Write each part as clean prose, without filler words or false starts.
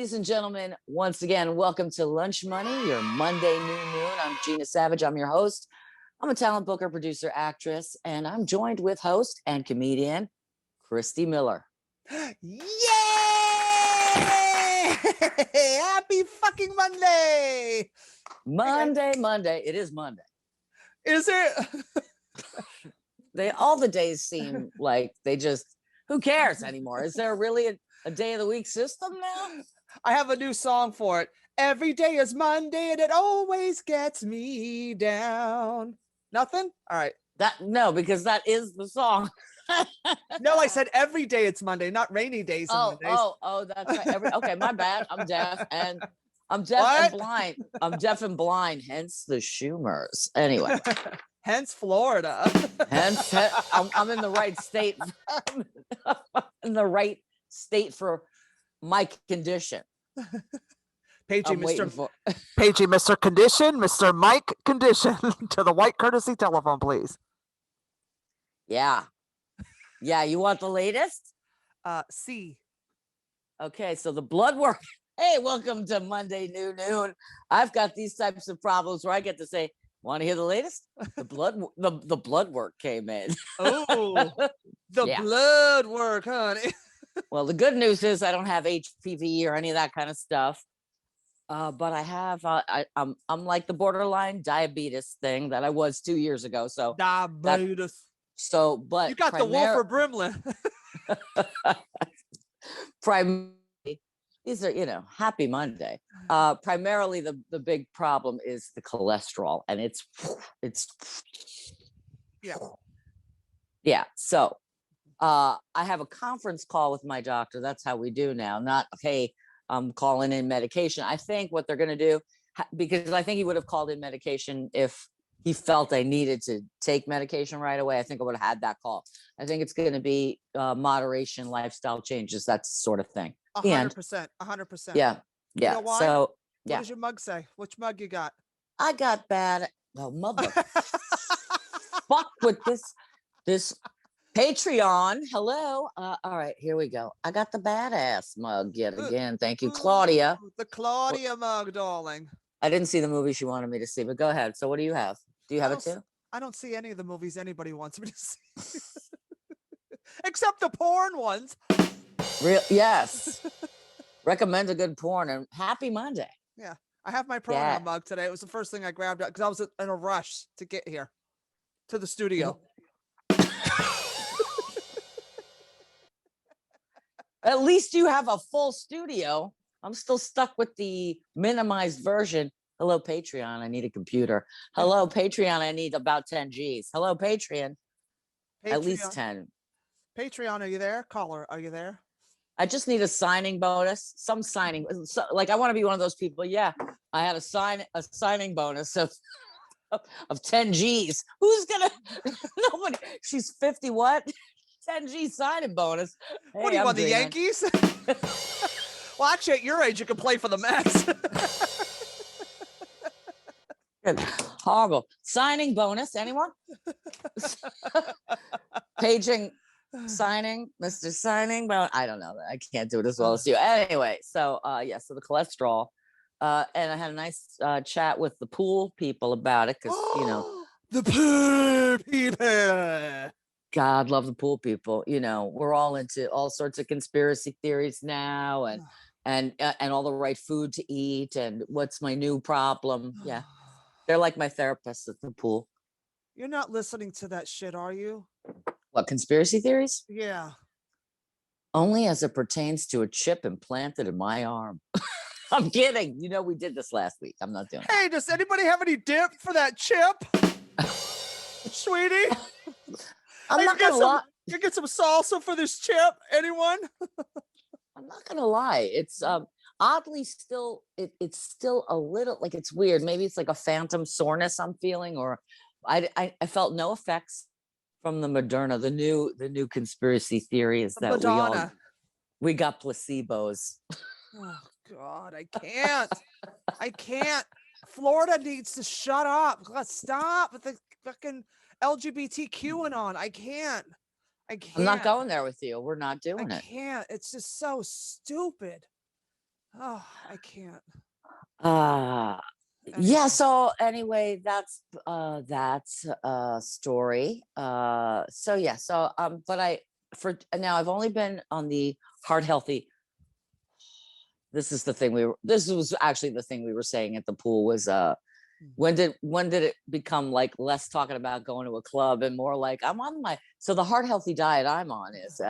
Ladies and gentlemen, once again, welcome to Lunch Money, your Monday noon. I'm Gina Savage. I'm your host. I'm a talent booker, producer, actress, and I'm joined with host and comedian Christy Miller. Yay! Happy fucking Monday! Monday. It is Monday. Is it? All the days seem like they just, who cares anymore? Is there really a day of the week system now? I have a new song for it. Every day is Monday and it always gets me down. Nothing? All right. No, because that is the song. No, I said every day it's Monday, not rainy days and Mondays. Oh, that's right. Okay, my bad. I'm deaf and blind. I'm deaf and blind, hence the Schumers. Anyway. Hence Florida. Hence, I'm in the right state. In the right state for my condition. Paging Mr. Condition, Mr. Mike Condition to the white courtesy telephone, please. Yeah. You want the latest? C. Okay, so the blood work. Hey, welcome to Monday noon. I've got these types of problems where I get to say, want to hear the latest? The blood work came in. Oh, blood work, honey. Well, the good news is I don't have HPV or any of that kind of stuff. But I have, I'm like the borderline diabetes thing that I was 2 years ago. So diabetes. But you got the Wolfer Brimlin. These are, happy Monday. Primarily the big problem is the cholesterol, and it's yeah. So I have a conference call with my doctor. That's how we do now. Not, hey, I'm calling in medication. I think what they're going to do, because I think he would have called in medication if he felt I needed to take medication right away. I think I would have had that call. I think it's going to be moderation, lifestyle changes, that sort of thing. 100%. 100%. Yeah. You know why? So, what does your mug say? Which mug you got? I got bad. Oh, mother. Fuck with this Patreon. Hello. All right, here we go. I got the badass mug yet again. Thank you, Claudia. The Claudia mug, darling. I didn't see the movie she wanted me to see, but go ahead. So what do you have? Do you have it too? I don't see any of the movies anybody wants me to see. Except the porn ones. Yes. Recommend a good porn, and happy Monday. Yeah. I have my pronoun mug today. It was the first thing I grabbed because I was in a rush to get here to the studio. At least you have a full studio. I'm still stuck with the minimized version. Hello, Patreon. I need a computer. Hello, Patreon. I need about 10 Gs. Hello, Patreon. At least 10. Patreon, are you there? Caller, are you there? I just need a signing bonus. Some signing. So, like, I want to be one of those people. Yeah, I had a signing bonus of 10 Gs. Who's gonna? Nobody. She's 50. What? 10 G signing bonus. Hey, what do you want, the Yankees? Well, actually, at your age, you can play for the Mets. Horrible. Signing bonus. Anyone? Paging, signing, Mr. Signing. Well, I don't know. I can't do it as well as you. Anyway, so so the cholesterol. And I had a nice chat with the pool people about it because the pool people. God love the pool people. We're all into all sorts of conspiracy theories now, and all the right food to eat, and what's my new problem. Yeah, they're like my therapists at the pool. You're not listening to that shit, are you? What, conspiracy theories? Yeah. Only as it pertains to a chip implanted in my arm. I'm kidding. We did this last week. I'm not doing it. Hey, does anybody have any dip for that chip? Sweetie? I'm not gonna lie. You get some salsa for this chip? Anyone? I'm not gonna lie. It's oddly still. It's still a little like it's weird. Maybe it's like a phantom soreness I'm feeling, or I felt no effects from the Moderna. The new conspiracy theory is that we got placebos. Oh God, I can't. Florida needs to shut up. Let's stop with the fucking LGBTQ and on. I can't. I'm not going there with you. We're not doing it. I can't. It's just so stupid. Oh, I can't. Uh Anyway. yeah, so anyway, that's a story. So yeah, so but I for now I've only been on the heart healthy. This was actually the thing we were saying at the pool was when did it become like less talking about going to a club and more like I'm on my so the heart healthy diet I'm on is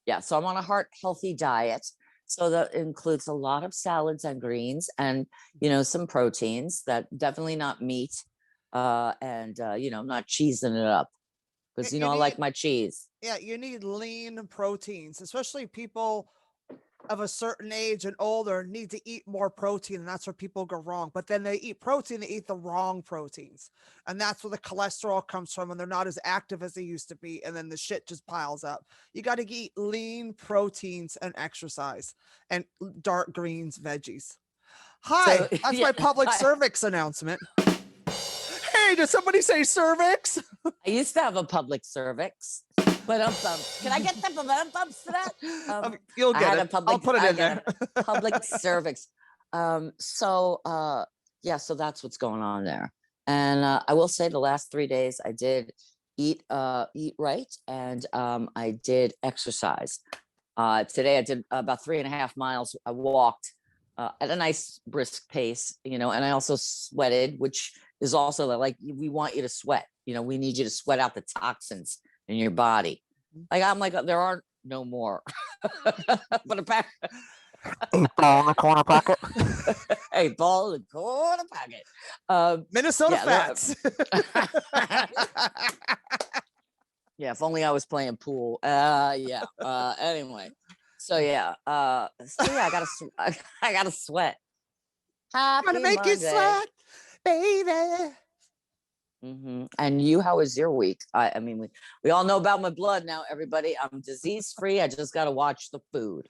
yeah, so I'm on a heart healthy diet. So that includes a lot of salads and greens and some proteins that definitely not meat and not cheesing it up because You I need, like my cheese. yeah, you need lean proteins, especially people of a certain age and older need to eat more protein, and that's where people go wrong. But then they eat protein, they eat the wrong proteins, and that's where the cholesterol comes from, and they're not as active as they used to be, and then the shit just piles up. You got to eat lean proteins and exercise and dark greens, veggies. So Hi, that's yeah, my public cervix announcement. Hey, did somebody say cervix? I used to have a public cervix. But can I get the bumps for that? You'll I get had it. a public. I'll put it I in there. got a public cervix. So yeah, so that's what's going on there. And I will say the last 3 days I did eat right, and I did exercise. Today I did about 3.5 miles. I walked at a nice brisk pace, and I also sweated, which is also like we want you to sweat. We need you to sweat out the toxins in your body. Like I'm like there are no more. But apparently, 8 ball in the corner pocket. hey, ball in the corner pocket. Minnesota yeah, Fats. Yeah, if only I was playing pool. Yeah. Anyway, so yeah. I gotta I gotta sweat. Trying to Happy make you Monday. sweat, baby. And you, how was your week? I mean, we all know about my blood now, everybody. I'm disease free. I just got to watch the food.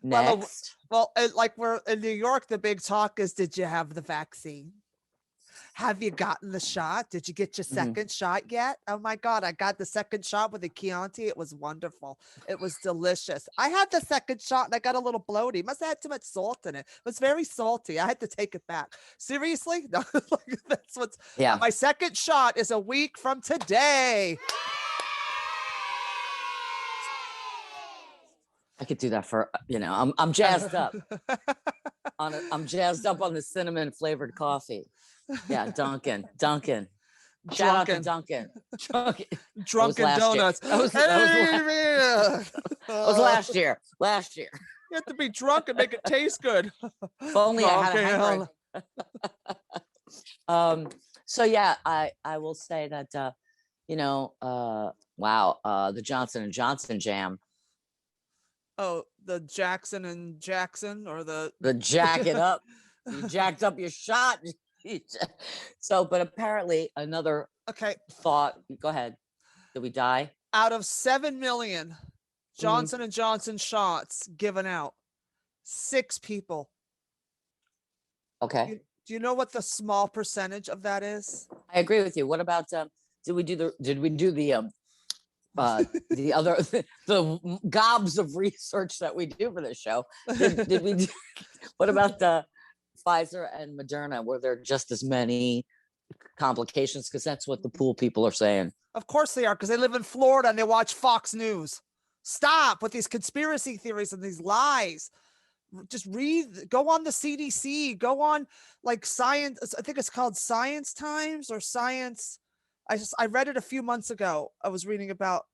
Next. Well, like we're in New York, the big talk is, did you have the vaccine? Have you gotten the shot? Did you get your second shot yet? Oh my God, I got the second shot with the Chianti. It was wonderful. It was delicious. I had the second shot and I got a little bloated. Must have had too much salt in it. It was very salty. I had to take it back. Seriously? No, that's what's, Yeah. my second shot is a week from today. I could do that for, I'm jazzed up. I'm jazzed up on the cinnamon flavored coffee. Yeah, Dunkin'. Shout out to Dunkin'. Drunken Donuts. That was last year. You have to be drunk and make it taste good. If only I had a hybrid. So yeah, I will say that wow, the Johnson and Johnson jam. Oh, the Jackson and Jackson, or the jack it up. You jacked up your shot. So, but apparently another thought. Go ahead. Did we die? Out of 7 million Johnson and Johnson shots given out, 6 people. Okay. Do you know what the small percentage of that is? I agree with you. What about did we do the other the gobs of research that we do for this show? Did we do, what about the Pfizer and Moderna? Were there just as many complications? Because that's what the pool people are saying. Of course they are, because they live in Florida and they watch Fox News. Stop with these conspiracy theories and these lies. Just go on the CDC, go on like Science. I think it's called Science Times or Science. I read it a few months ago. I was reading about,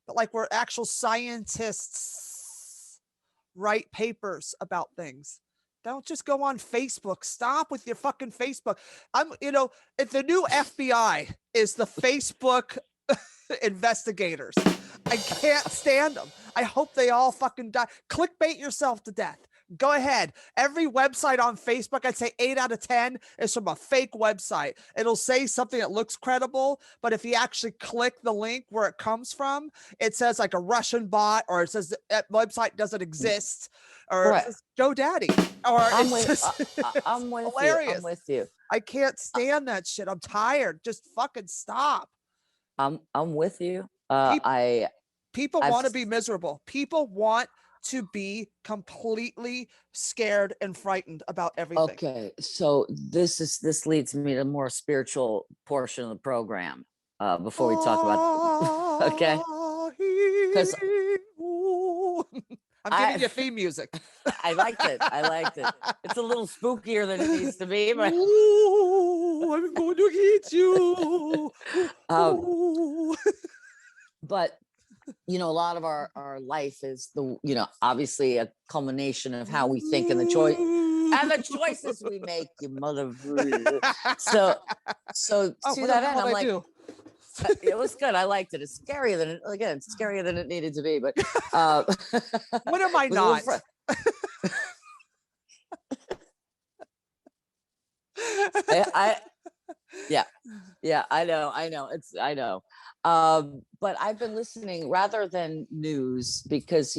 but like where actual scientists write papers about things. Don't just go on Facebook. Stop with your fucking Facebook. If the new FBI is the Facebook investigators, I can't stand them. I hope they all fucking die. Clickbait yourself to death. Go ahead. Every website on Facebook, I'd say 8 out of 10 is from a fake website. It'll say something that looks credible, but if you actually click the link where it comes from, it says like a Russian bot, or it says that website doesn't exist, or it says GoDaddy, or I'm with hilarious. you. I'm with you. I can't stand that shit. I'm tired. Just fucking stop. I'm with you. People want to be miserable. People want to be completely scared and frightened about everything. Okay, so this leads me to more spiritual portion of the program. Before we talk about okay, because I'm giving you theme music. I liked it. I liked it. It's a little spookier than it needs to be, but Ooh, I'm going to hit you. um, but you know, a lot of our life is obviously a culmination of how we think and the choices we make, you mother. So to that end, I'm like, it was good. I liked it. It's scarier than it's scarier than it needed to be. But what am I not? Yeah, I know. But I've been listening rather than news because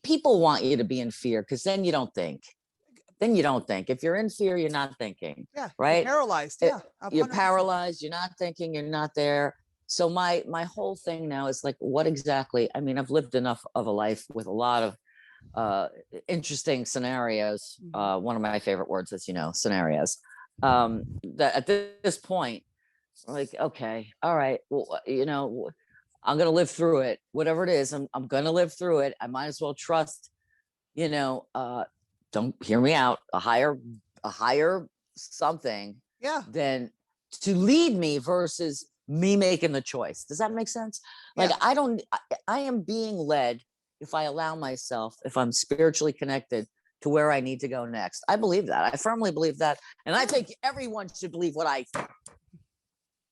people want you to be in fear because then you don't think. If you're in fear, you're not thinking. Yeah, right. You're paralyzed. Yeah, you're 100%. paralyzed. You're not thinking. You're not there. So my whole thing now is like, what exactly? I mean, I've lived enough of a life with a lot of interesting scenarios. One of my favorite words is scenarios. That at this point, like, okay, all right, well, I'm gonna live through it, whatever it is. I'm gonna live through it. I might as well trust, don't hear me out, a higher something, than to lead me versus me making the choice. Does that make sense? Like, I am being led if I allow myself, if I'm spiritually connected to where I need to go next. I believe that. I firmly believe that. And I think everyone should believe what I think.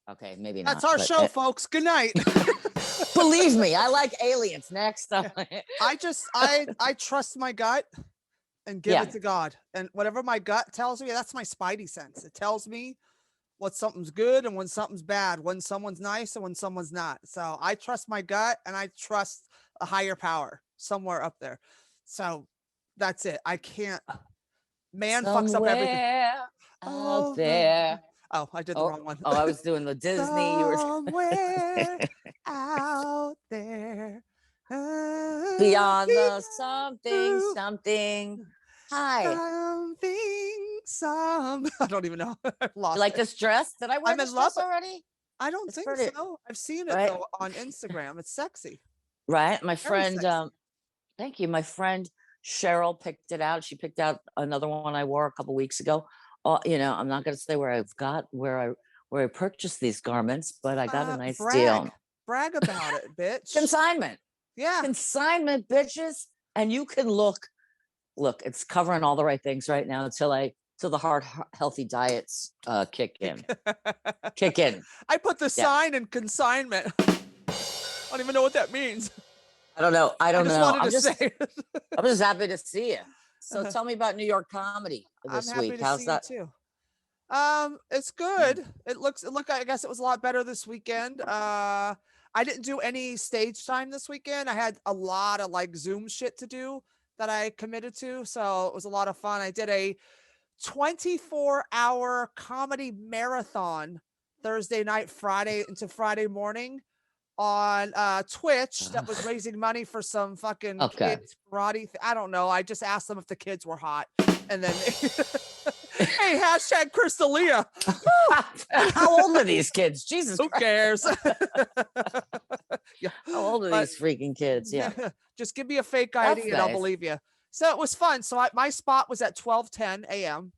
Okay, maybe not. That's our show, folks. Good night. Believe me, I like aliens. Next. I trust my gut and give it to God. And whatever my gut tells me, that's my spidey sense. It tells me what something's good and when something's bad, when someone's nice and when someone's not. So I trust my gut and I trust a higher power somewhere up there. So that's it. I can't. Man fucks up everything. Out there. Oh, I did the wrong one. I was doing the Disney. Somewhere out there. Beyond the something. Hi. I don't even know. I've lost You like it. this dress? Did I wear this dress already? I don't think so. I've seen it though on Instagram. It's sexy. Right. My friend, sexy. thank you. My friend Cheryl picked it out. She picked out another one I wore a couple weeks ago. I'm not going to say where I purchased these garments, but I got a nice deal. Brag about it, bitch. Consignment. Yeah. Consignment, bitches. And you can look, it's covering all the right things right now till the heart healthy diets kick in. I put the sign in consignment. I don't even know what that means. I don't know. I'm just happy to see you. So tell me about New York comedy this week. How's that? Too. It's good. I guess it was a lot better this weekend. I didn't do any stage time this weekend. I had a lot of like Zoom shit to do that I committed to. So it was a lot of fun. I did a 24-hour comedy marathon Thursday night, Friday into Friday morning on Twitch that was raising money for some fucking kids karate. I don't know. I just asked them if the kids were hot, and then hey, hashtag Crystalia. How old are these kids? Jesus, who cares? How old are these freaking kids? Yeah, just give me a fake ID and I'll believe you. So it was fun. So my spot was at 12:10 a.m.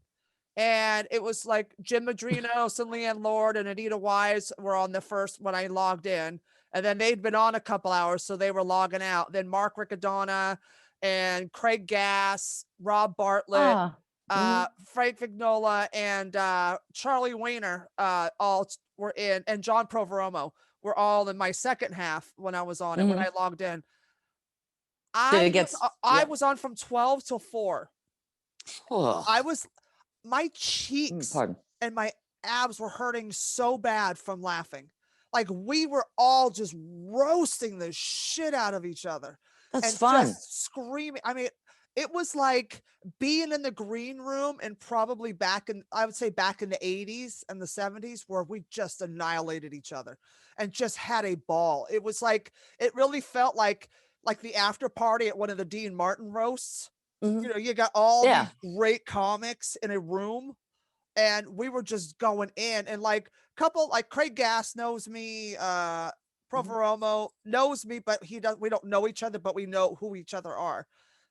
And it was like Jim Madrinos and Leanne Lord and Anita Wise were on the first when I logged in. And then they'd been on a couple hours, so they were logging out. Then Mark Riccadonna and Craig Gass, Rob Bartlett, Frank Vignola, and Charlie Wayner all were in, and John Proveromo were all in my second half when I was on it, when I logged in. I was on from 12 till 4. My cheeks and my abs were hurting so bad from laughing. Like we were all just roasting the shit out of each other. That's fun. Just screaming. I mean, it was like being in the green room and probably I would say back in the 80s and the 70s where we just annihilated each other and just had a ball. It was like, it really felt like like the after party at one of the Dean Martin roasts. Mhm. You know, you got all Yeah. these great comics in a room, and we were just going in, and like couple like Craig Gass knows me, Proveromo knows me, but we don't know each other, but we know who each other are.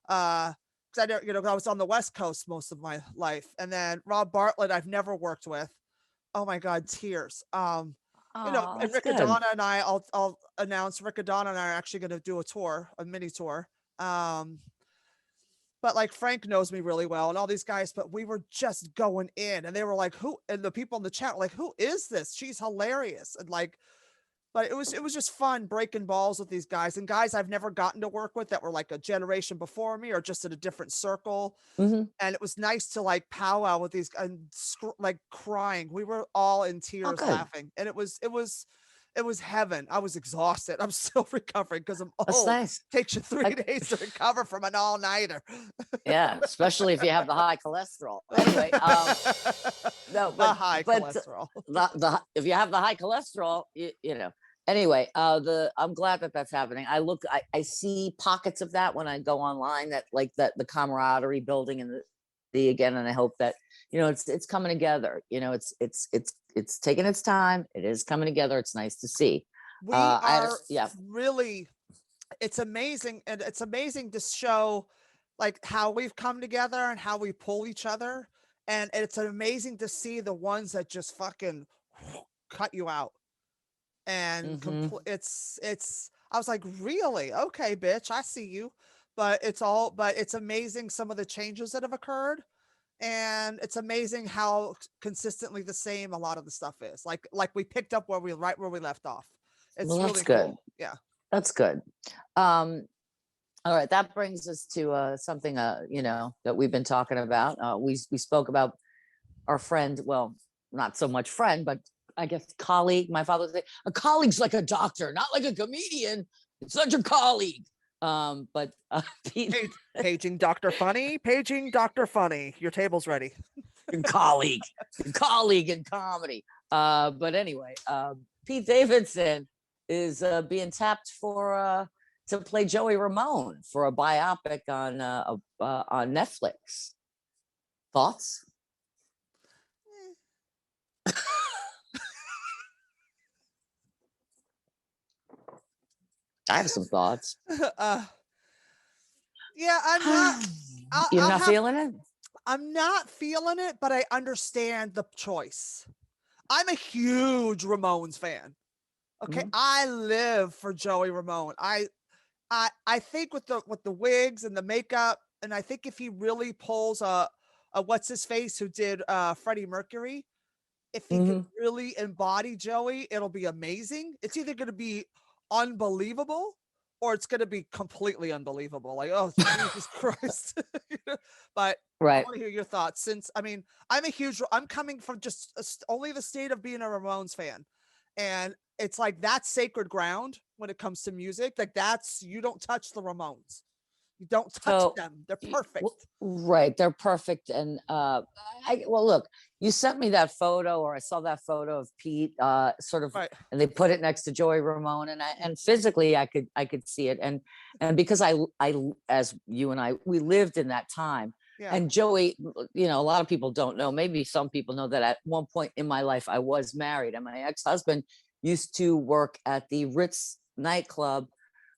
Because I was on the West Coast most of my life, and then Rob Bartlett I've never worked with. Oh my God, tears. Oh, And that's good. Riccadonna and I'll announce Riccadonna and I are actually going to do a mini tour. Um, but like Frank knows me really well and all these guys, but we were just going in and they were like, who, and the people in the chat were like, who is this? She's hilarious. And like, but it was just fun breaking balls with these guys and guys I've never gotten to work with that were like a generation before me or just in a different circle. Mhm. And it was nice to like powwow with these and like crying. We were all in Oh, tears good. laughing, and it was heaven. I was exhausted. I'm still recovering because I'm That's old. nice. Takes you 3 I- days to recover from an all-nighter. Yeah, especially if you have the high cholesterol. Anyway, no, The but high but cholesterol. the if you have the high cholesterol, you know. Anyway, I'm glad that that's happening. I see pockets of that when I go online, that like that the camaraderie building and the again, and I hope that it's coming together. It's taking its time. It is coming together. It's nice to see. We are Yeah. really, it's amazing, and it's amazing to show like how we've come together and how we pull each other, and it's amazing to see the ones that just fucking cut you out and Mhm. it's I was like, really? Okay, bitch, I see you. But it's amazing some of the changes that have occurred, and it's amazing how consistently the same a lot of the stuff is. Like we picked up right where we left off. Well, It's that's really good. cool. Yeah. That's good. All right, that brings us to something that we've been talking about. We spoke about our friend, well, not so much friend, but I guess colleague. My father would say a colleague's like a doctor, not like a comedian. It's such a colleague. But Pete, Paging Dr. Funny, paging Dr. Funny. Your table's ready. colleague, colleague in comedy. But anyway, Pete Davidson is being tapped for to play Joey Ramone for a biopic on Netflix. Thoughts? I have some thoughts. Yeah, I'm not. You're I'll not have. feeling it? I'm not feeling it, but I understand the choice. I'm a huge Ramones fan. Okay, Mhm. I live for Joey Ramone. I think with the wigs and the makeup, and I think if he really pulls a what's his face who did Freddie Mercury, if he could Mhm. really embody Joey, it'll be amazing. It's either going to be unbelievable or it's going to be completely unbelievable. Like, oh, Jesus Christ. But I Right. want to hear your thoughts since, I mean, I'm coming from just only the state of being a Ramones fan. And it's like that's sacred ground when it comes to music. Like you don't touch the Ramones. You don't touch So, them. They're perfect. right, they're perfect. And well, look, you sent me that photo, or I saw that photo of Pete, sort of, Right. and they put it next to Joey Ramone, and physically, I could see it, and because I, as you and I, we lived in that time. Yeah. And Joey, a lot of people don't know. Maybe some people know that at one point in my life, I was married, and my ex-husband used to work at the Ritz nightclub,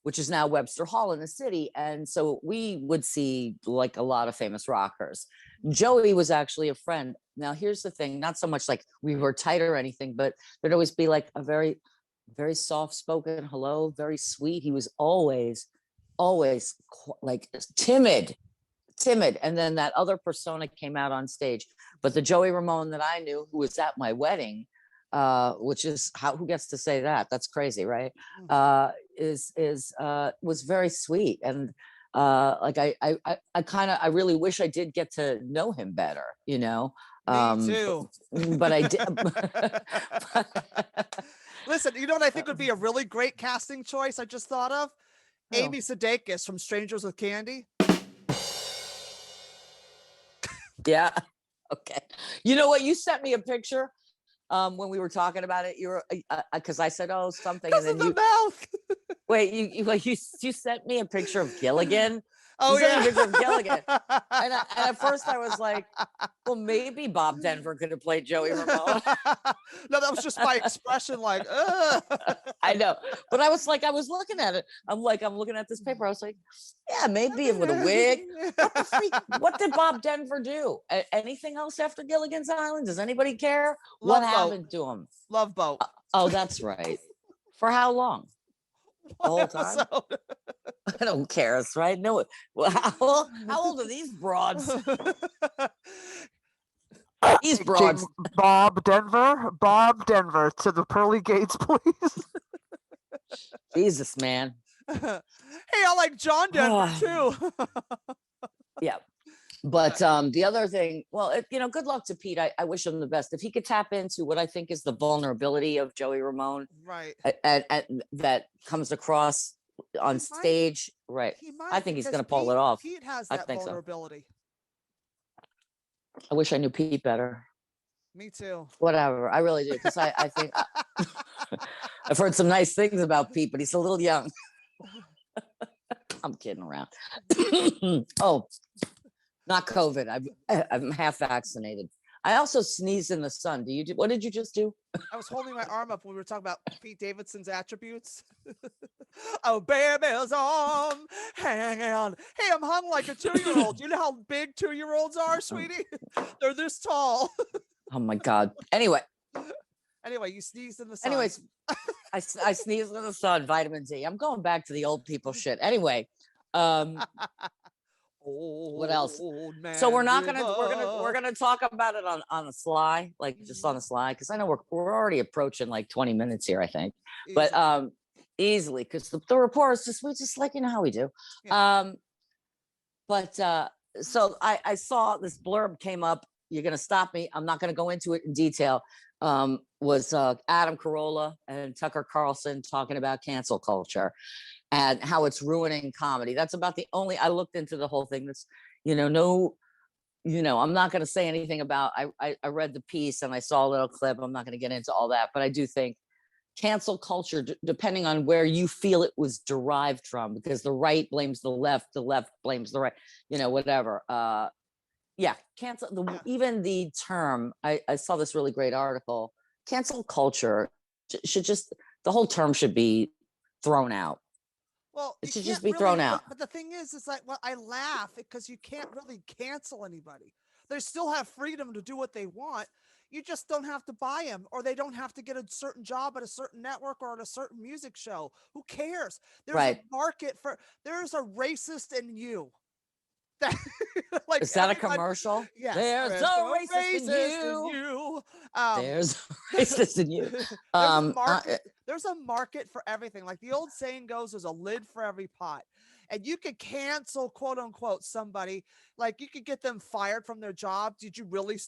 which is now Webster Hall in the city. And so we would see like a lot of famous rockers. Joey was actually a friend. Now, here's the thing, not so much like we were tight or anything, but there'd always be like a very, very soft spoken hello, very sweet. He was always like timid. And then that other persona came out on stage. But the Joey Ramone that I knew, who was at my wedding, which is who gets to say that? That's crazy, right? Was very sweet. And like I really wish I did get to know him better, Me too. but I did. Listen, you know what I think would be a really great casting choice I just thought of? Amy Sudeikis from Strangers with Candy. Yeah. Okay. You know what? You sent me a picture when we were talking about it. You were because I said, oh, something, and Because then of the mouth. Wait, you sent me a picture of Gilligan. Oh, You sent yeah. me a picture of Gilligan. And at first I was like, well, maybe Bob Denver could have played Joey Ramone. No, that was just my expression, like, ugh. I know, but I was looking at it. I'm looking at this paper. I was like, yeah, maybe with a wig. What the freak? What did Bob Denver do? Anything else after Gilligan's Island? Does anybody care? What Love Boat. happened to him? Love Boat. Oh, that's right. For how long? The whole time? Episode. I don't care. It's right. No. Well, how old are these broads? These broads. Bob Denver to the pearly gates, please. Jesus, man. Hey, I like John Denver too. Yeah. But the other thing, well, good luck to Pete. I wish him the best. If he could tap into what I think is the vulnerability of Joey Ramone, Right. and that comes across on stage, right? I think he's going to pull it off. Pete has I that think so. vulnerability. I wish I knew Pete better. Me too. Whatever, I really do, because I think I've heard some nice things about Pete, but he's a little young. I'm kidding around. Oh, not COVID. I'm half vaccinated. I also sneezed in the sun. What did you just do? I was holding my arm up when we were talking about Pete Davidson's attributes. Oh, baby's arm, hang on. Hey, I'm hung like a 2-year-old. You know how big 2-year-olds are, sweetie? They're this tall. Oh my God. Anyway, you sneezed in the sun. anyways, I sneezed in the sun, vitamin D. I'm going back to the old people shit. Anyway, what else? So we're gonna talk about it on the sly, like just on the sly, because I know we're already approaching like 20 minutes here, I think. But easily, because the report is we just like, you know how we do. Yeah. So I saw this blurb came up. You're gonna stop me. I'm not gonna go into it in detail. Was Adam Carolla and Tucker Carlson talking about cancel culture and how it's ruining comedy. That's about the only, I looked into the whole thing. That's, I'm not going to say anything about, I read the piece and I saw a little clip. I'm not going to get into all that, but I do think cancel culture, depending on where you feel it was derived from, because the right blames the left blames the right, whatever. Cancel, even the term, I saw this really great article, cancel culture should just, the whole term should be thrown out. Well, it should just be thrown out. But the thing is like, well, I laugh because you can't really cancel anybody. They still have freedom to do what they want. You just don't have to buy them, or they don't have to get a certain job at a certain network or at a certain music show. Who cares? There's a market there's a racist in you. Like, is that a commercial? Yes. There's a racist in you. There's a racist in you. There's a market for everything. Like the old saying goes, there's a lid for every pot. And you could cancel, quote unquote, somebody. Like you could get them fired from their job. Did you really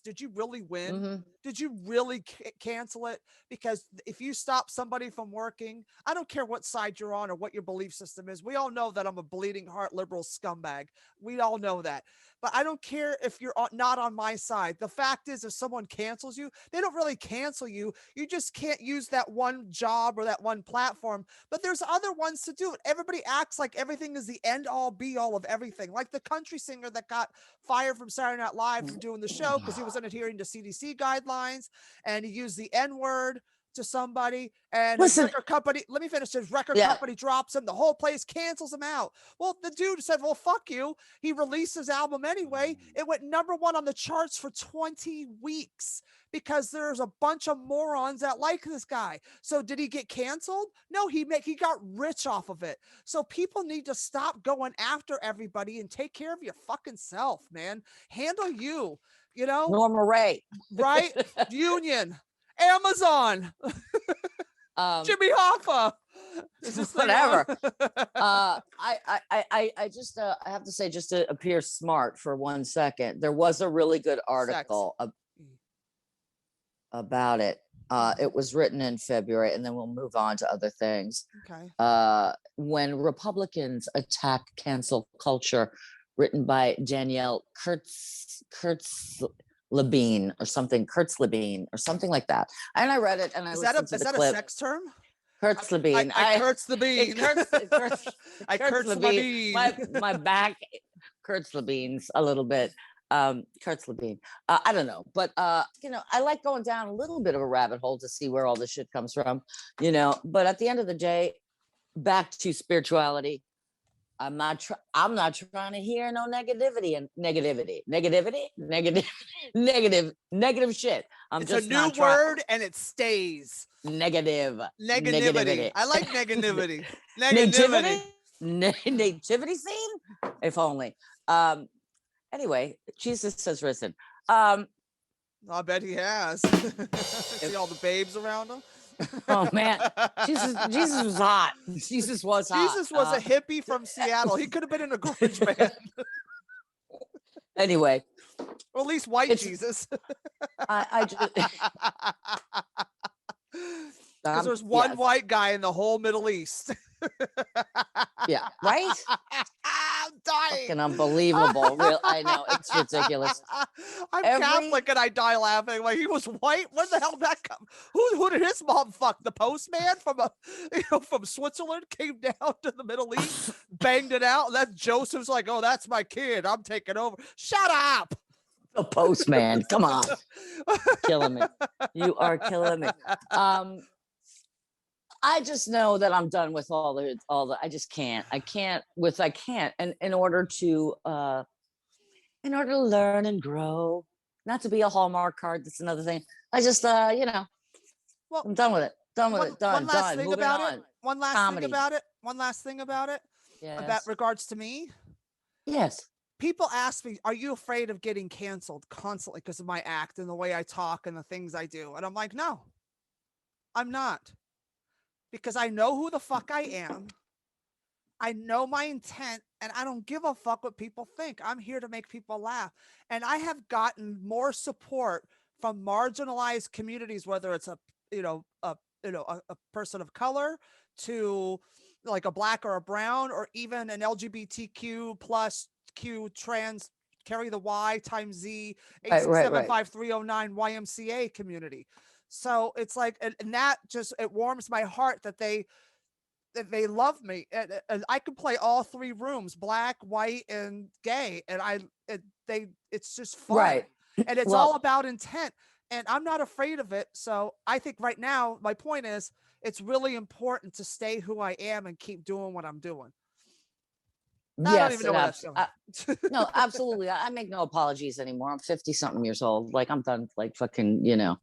win? Mm-hmm. Did you really cancel it? Because if you stop somebody from working, I don't care what side you're on or what your belief system is. We all know that I'm a bleeding heart liberal scumbag. We all know that. But I don't care if you're not on my side. The fact is, if someone cancels you, they don't really cancel you. You just can't use that one job or that one platform. But there's other ones to do it. Everybody acts like everything is the end all be all of everything. Like the country singer that got fired from Saturday Night Live from doing the show because he wasn't adhering to CDC guidelines and he used the N-word to somebody, and his record company, let me finish, his record company drops him, the whole place cancels him out. Well, the dude said, well, fuck you. He released his album anyway. It went #1 on the charts for 20 weeks because there's a bunch of morons that like this guy. So did he get canceled? No, he got rich off of it. So people need to stop going after everybody and take care of your fucking self, man. Handle you, Norma Ray. Right? Union. Amazon, Jimmy Hoffa, whatever. I have to say, just to appear smart for 1 second, there was a really good article about it. It was written in February, and then we'll move on to other things. Okay. When Republicans attack cancel culture, written by Danielle Kurtzleben or something like that. And I read it, and I listened to the clip. A sex term? Hurts the bean. I hurts the bean. It hurts. It hurts. I hurts hurts the my bean. bean. My back hurts the beans a little bit. Hurts the bean. I don't know, but you know, I like going down a little bit of a rabbit hole to see where all this shit comes from, you know. But at the end of the day, back to spirituality. I'm not trying to hear no negativity and negative negative shit. I'm It's just a new not trying word and it stays. negative Negativity. I like negativity. nativity Negativity. nativity scene, if only. Anyway, Jesus has risen. I bet he has. See all the babes around him. Oh man, Jesus was hot. Jesus was hot. Jesus was a hippie from Seattle. He could have been in a grunge band. Anyway, Or at least white It's- Jesus. I just Because there's one yes, white guy in the whole Middle East. yeah, right. I'm dying. Fucking unbelievable. Real, I know, it's ridiculous. I'm Every- Catholic and I die laughing. Like, he was white. Where the hell did that come? Who did his mom fuck? The postman from Switzerland came down to the Middle East, banged it out. And that Joseph's like, oh, that's my kid. I'm taking over. Shut up. The postman, come on, killing me. You are killing me. I just know that I'm done with all the. I just can't. I can't. And in order to learn and grow, not to be a Hallmark card. That's another thing. I just, you know, Well, I'm done with it. Done with one, it. Done. one last Done. thing Moving about on. it. One last Comedy. thing about it. One last thing about it. About Yes. regards to me. Yes. People ask me, are you afraid of getting canceled constantly because of my act and the way I talk and the things I do? And I'm like, no, I'm not. Because I know who the fuck I am. I know my intent and I don't give a fuck what people think. I'm here to make people laugh. And I have gotten more support from marginalized communities, whether it's a person of color to like a black or a brown, or even an LGBTQ plus Q trans carry the Y times Z Right. 8675309 YMCA community. So it's like, and that just, it warms my heart that they love me, and I can play all three rooms, black, white, and gay, and it's just fun. Right. And it's Well- all about intent, and I'm not afraid of it. So I think right now, my point is, it's really important to stay who I am and keep doing what I'm doing. I don't even know where that's going. No, absolutely. I make no apologies anymore. I'm 50 something years old. Like, I'm done, like, fucking, you know,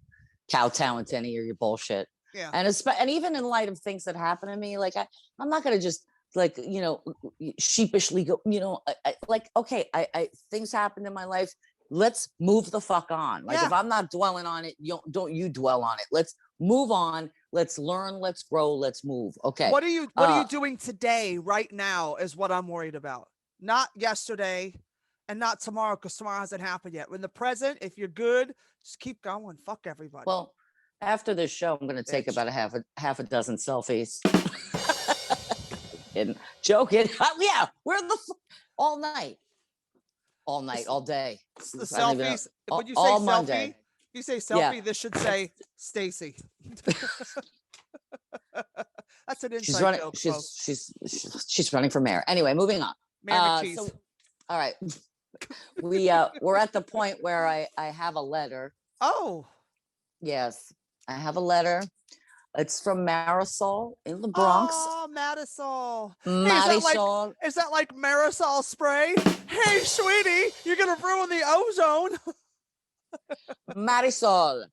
kowtowing to any of your bullshit. Yeah. And even in light of things that happen to me, like, I'm not going to just, like, you know, sheepishly go, you know, like, okay, I things happened in my life. Let's move the fuck on. Like, Yeah. if I'm not dwelling on it, don't you dwell on it. Let's move on. Let's learn. Let's grow. Let's move. Okay. What are you doing today, right now, is what I'm worried about. Not yesterday and not tomorrow, because tomorrow hasn't happened yet. In the present, if you're good, just keep going. Fuck everybody. Well, after this show, I'm going to take Bitch. about half a dozen selfies. Joking. Yeah, we're all night, all day. The I don't even know. selfies. When you say All selfie, Monday. you say selfie. This should say Stacy. That's an inside She's running. joke, folks. She's running for mayor. Anyway, moving on. Mayor McCheese. So, all right, we're at the point where I have a letter. Oh. Yes, I have a letter. It's from Marisol in the Bronx. Oh, Marisol. Marisol. Is that like Marisol spray? Hey, sweetie, you're gonna ruin the ozone. Marisol.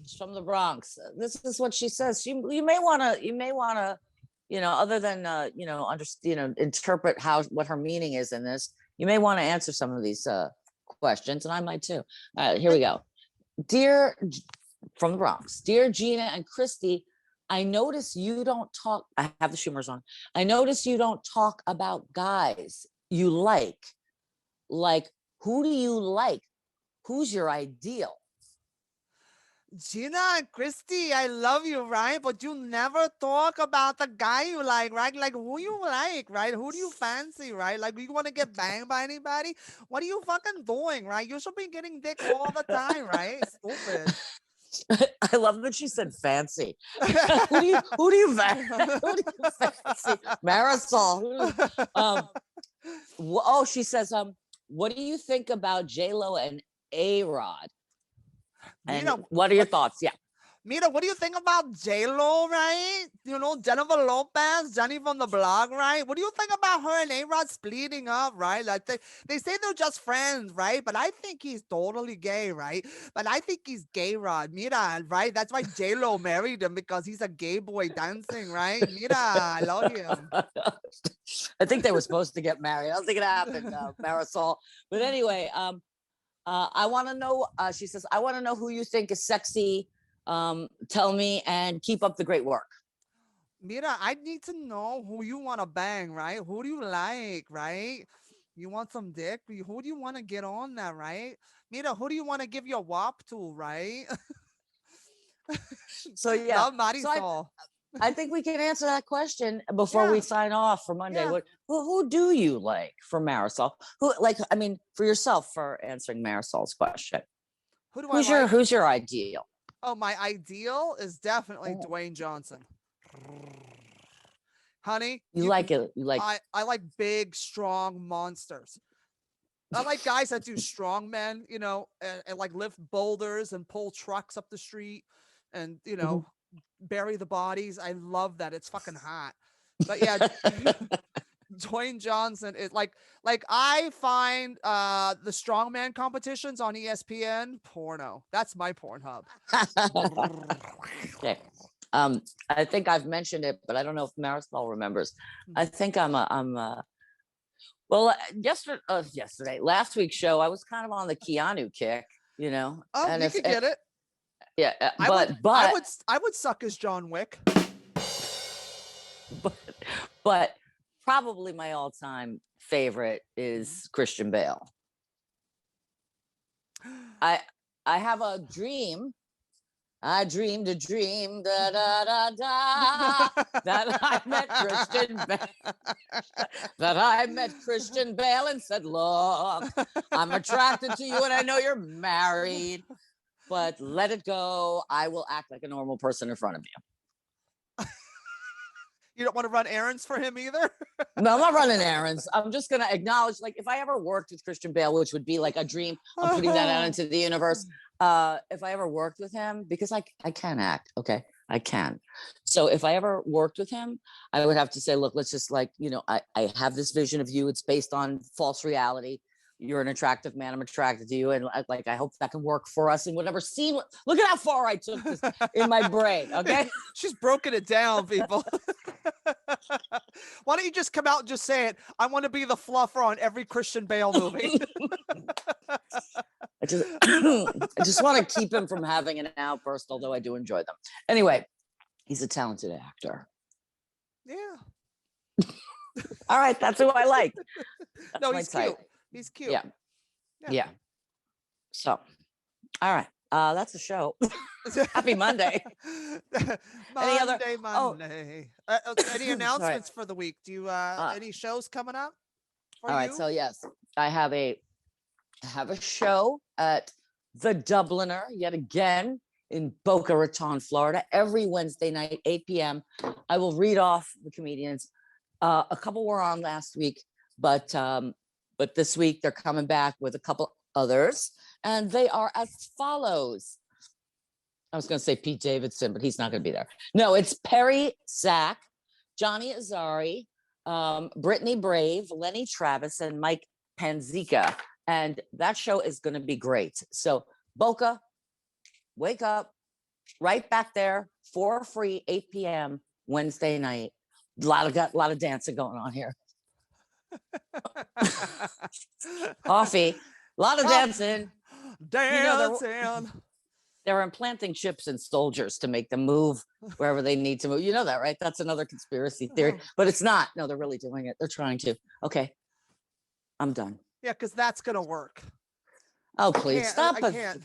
She's from the Bronx. This is what she says. You may want to, you know, other than interpret what her meaning is in this. You may want to answer some of these questions, and I might too. Here we go. From the Bronx, dear Gina and Christy, I notice you don't talk. I have the Schumers on. I notice you don't talk about guys you like. Like, who do you like? Who's your ideal? Gina and Christy, I love you, right? But you never talk about the guy you like, right? Like, who you like, right? Who do you fancy, right? Like, you want to get banged by anybody? What are you fucking doing, right? You should be getting dick all the time, right? Stupid. I love that she said fancy. who do you who do you fancy? Marisol. Oh, she says, what do you think about J-Lo and A-Rod? And Mira, what are your thoughts? Yeah. Mira, what do you think about J-Lo, right? You know, Jennifer Lopez, Jenny from the blog, right? What do you think about her and A-Rod splitting up, right? Like they say they're just friends, right? But I think he's totally gay, right? But I think he's gay, Rod. Mira, right? That's why J-Lo married him, because he's a gay boy dancing, right? Mira, I love him. I think they were supposed to get married. I don't think it happened, Marisol. But anyway, I want to know, she says, I want to know who you think is sexy. Tell me, and keep up the great work. Mira, I need to know who you want to bang, right? Who do you like, right? You want some dick? Who do you want to get on that, right? Mira, who do you want to give your wop to, right? So yeah, Love Marisol. I think we can answer that question before we sign off for Monday. Yeah. Who do you like for Marisol? Who, like, I mean, for yourself, for answering Marisol's question. Who do I like? Who's your ideal? Oh, my ideal is definitely Dwayne Johnson. Honey, You like it? You like? I like big, strong monsters. I like guys that do strong men, you know, and like lift boulders and pull trucks up the street, and you know, bury the bodies. I love that. It's fucking hot. But yeah, Dwayne Johnson is like I find the strongman competitions on ESPN porno. That's my Pornhub. Okay. I think I've mentioned it, but I don't know if Marisol remembers. I think well, last week's show, I was kind of on the Keanu kick, you know. Oh, and you could get it. Yeah, I would suck as John Wick. But probably my all-time favorite is Christian Bale. I have a dream. I dreamed a dream da da da da that I met Christian Bale. That I met Christian Bale and said, "Look, I'm attracted to you, and I know you're married, but let it go. I will act like a normal person in front of you." You don't want to run errands for him either? No, I'm not running errands. I'm just going to acknowledge, like, if I ever worked with Christian Bale, which would be like a dream, I'm putting that out into the universe. If I ever worked with him, because I can act, okay? I can. So if I ever worked with him, I would have to say, look, let's just, like, you know, I have this vision of you. It's based on false reality. You're an attractive man. I'm attracted to you. And I hope that can work for us in whatever scene. Look at how far I took this in my brain. Okay. She's broken it down, people. Why don't you just come out and just say it? I want to be the fluffer on every Christian Bale movie. I just want to keep him from having an outburst, although I do enjoy them. Anyway, he's a talented actor. Yeah. All right. That's who I like. That's no, he's type. cute. He's cute. Yeah. So, all right. That's the show. Happy Monday. Monday. Any announcements for the week? Do you any shows coming up? All right. So yes, I have a show at the Dubliner yet again in Boca Raton, Florida, every Wednesday night, 8 p.m. I will read off the comedians. A couple were on last week, but this week they're coming back with a couple others, and they are as follows. I was going to say Pete Davidson, but he's not going to be there. No, it's Perry Sack, Johnny Azari, Brittany Brave, Lenny Travis, and Mike Panzica. And that show is going to be great. So Boca, wake up, right back there for free, 8 p.m. Wednesday night. A lot of dancing going on here. Coffee, a lot of dancing. Dancing. They're implanting chips in soldiers to make them move wherever they need to move. You know that, right? That's another conspiracy theory, but it's not. No, they're really doing it. They're trying to. Okay, I'm done. Yeah, because that's gonna work. Oh, please stop it. I can't.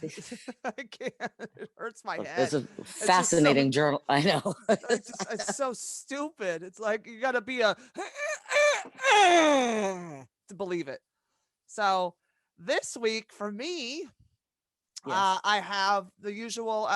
I can't. It hurts my head. It's a fascinating journal. I know. It's so stupid. It's like you got to be a to believe it. So this week for me, Yes. I have the usual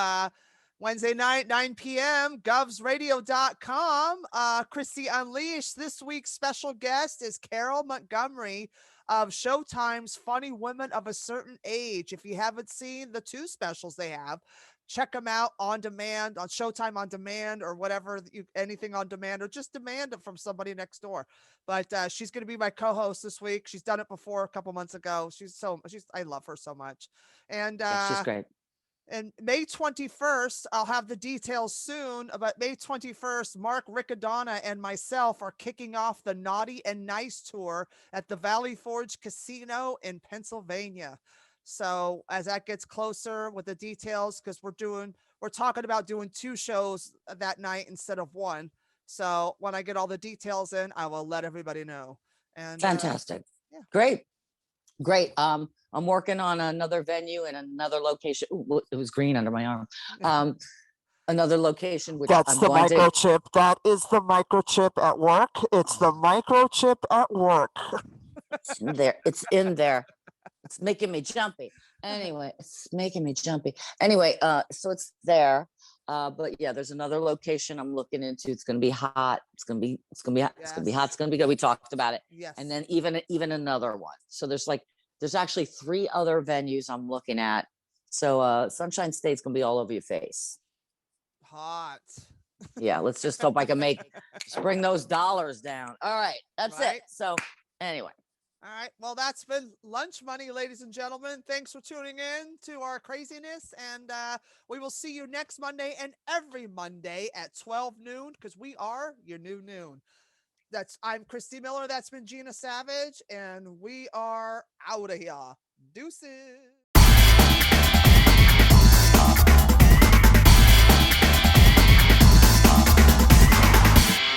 Wednesday night, 9 p.m., govsradio.com. Christy Unleashed. This week's special guest is Carol Montgomery of Showtime's Funny Women of a Certain Age. If you haven't seen the 2 specials they have, check them out on demand, on Showtime on demand, or whatever, anything on demand, or just demand it from somebody next door. But she's going to be my co-host this week. She's done it before a couple months ago. I love her so much. And Yeah, she's great. and May 21st, I'll have the details soon, but May 21st, Mark Riccadonna and myself are kicking off the Naughty and Nice tour at the Valley Forge Casino in Pennsylvania. So as that gets closer with the details, because we're talking about doing 2 shows that night instead of 1. So when I get all the details in, I will let everybody know. And Fantastic. yeah. Great. Great. I'm working on another venue in another location. Ooh, it was green under my arm. Another location, which That's I'm the going to. microchip. That is the microchip at work. It's the microchip at work. It's in there. It's in there. It's making me jumpy. Anyway, it's making me jumpy. Anyway, so it's there. But yeah, there's another location I'm looking into. It's gonna be hot. It's gonna be hot. It's gonna be hot. It's gonna be good. We talked about it. Yes. And then even another one. So there's actually 3 other venues I'm looking at. So Sunshine State's gonna be all over your face. Hot. Yeah, let's just hope I can bring those dollars down. All right, that's Right. it. So anyway. All right. Well, that's been Lunch Money, ladies and gentlemen. Thanks for tuning in to our craziness. And we will see you next Monday and every Monday at 12 noon, because we are your new noon. I'm Christy Miller. That's been Gina Savage. And we are out of here. Deuces.